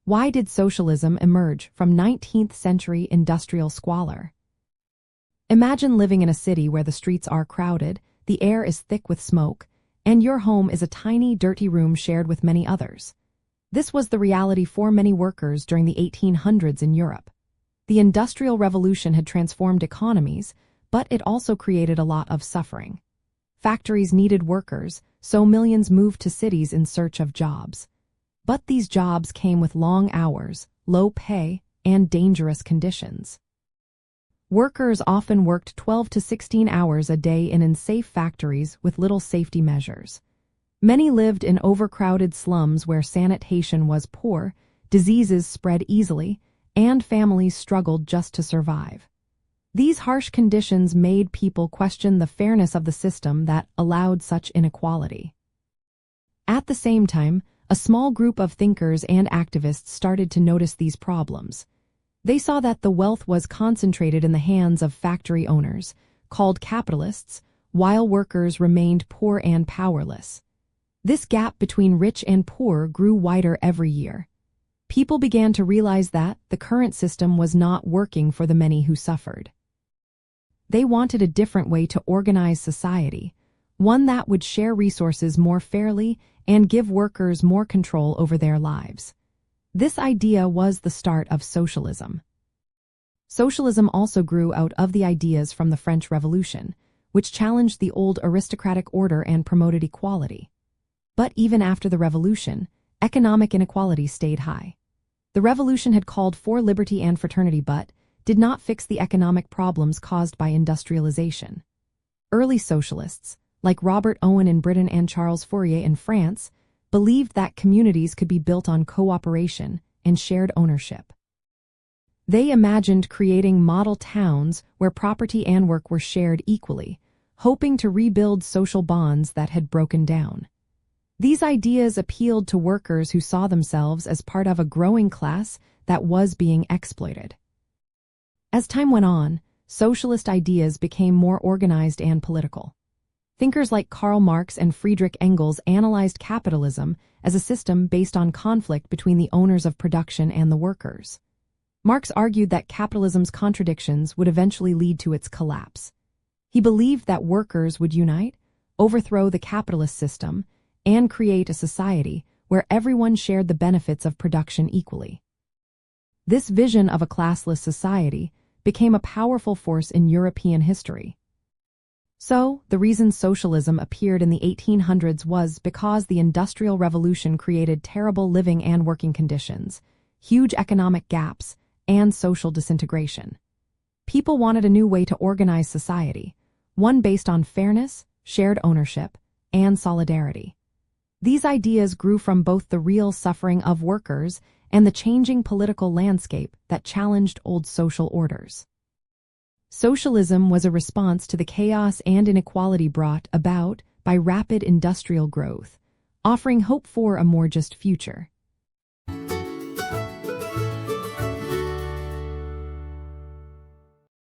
Why did socialism emerge from 19th century industrial squalor? Imagine living in a city where the streets are crowded, the air is thick with smoke, and your home is a tiny, dirty room shared with many others. This was the reality for many workers during the 1800s in Europe. The Industrial Revolution had transformed economies, but it also created a lot of suffering. Factories needed workers, so millions moved to cities in search of jobs. But these jobs came with long hours, low pay, and dangerous conditions. Workers often worked 12 to 16 hours a day in unsafe factories with little safety measures. Many lived in overcrowded slums where sanitation was poor, diseases spread easily, and families struggled just to survive. These harsh conditions made people question the fairness of the system that allowed such inequality. At the same time, a small group of thinkers and activists started to notice these problems. They saw that the wealth was concentrated in the hands of factory owners, called capitalists, while workers remained poor and powerless. This gap between rich and poor grew wider every year. People began to realize that the current system was not working for the many who suffered. They wanted a different way to organize society, one that would share resources more fairly and give workers more control over their lives. This idea was the start of socialism. Socialism also grew out of the ideas from the French Revolution, which challenged the old aristocratic order and promoted equality. But even after the revolution, economic inequality stayed high. The revolution had called for liberty and fraternity but did not fix the economic problems caused by industrialization. Early socialists, like Robert Owen in Britain and Charles Fourier in France, believed that communities could be built on cooperation and shared ownership. They imagined creating model towns where property and work were shared equally, hoping to rebuild social bonds that had broken down. These ideas appealed to workers who saw themselves as part of a growing class that was being exploited. As time went on, socialist ideas became more organized and political. Thinkers like Karl Marx and Friedrich Engels analyzed capitalism as a system based on conflict between the owners of production and the workers. Marx argued that capitalism's contradictions would eventually lead to its collapse. He believed that workers would unite, overthrow the capitalist system, and create a society where everyone shared the benefits of production equally. This vision of a classless society became a powerful force in European history. So, the reason socialism appeared in the 1800s was because the Industrial Revolution created terrible living and working conditions, huge economic gaps, and social disintegration. People wanted a new way to organize society, one based on fairness, shared ownership, and solidarity. These ideas grew from both the real suffering of workers and the changing political landscape that challenged old social orders. Socialism was a response to the chaos and inequality brought about by rapid industrial growth, offering hope for a more just future.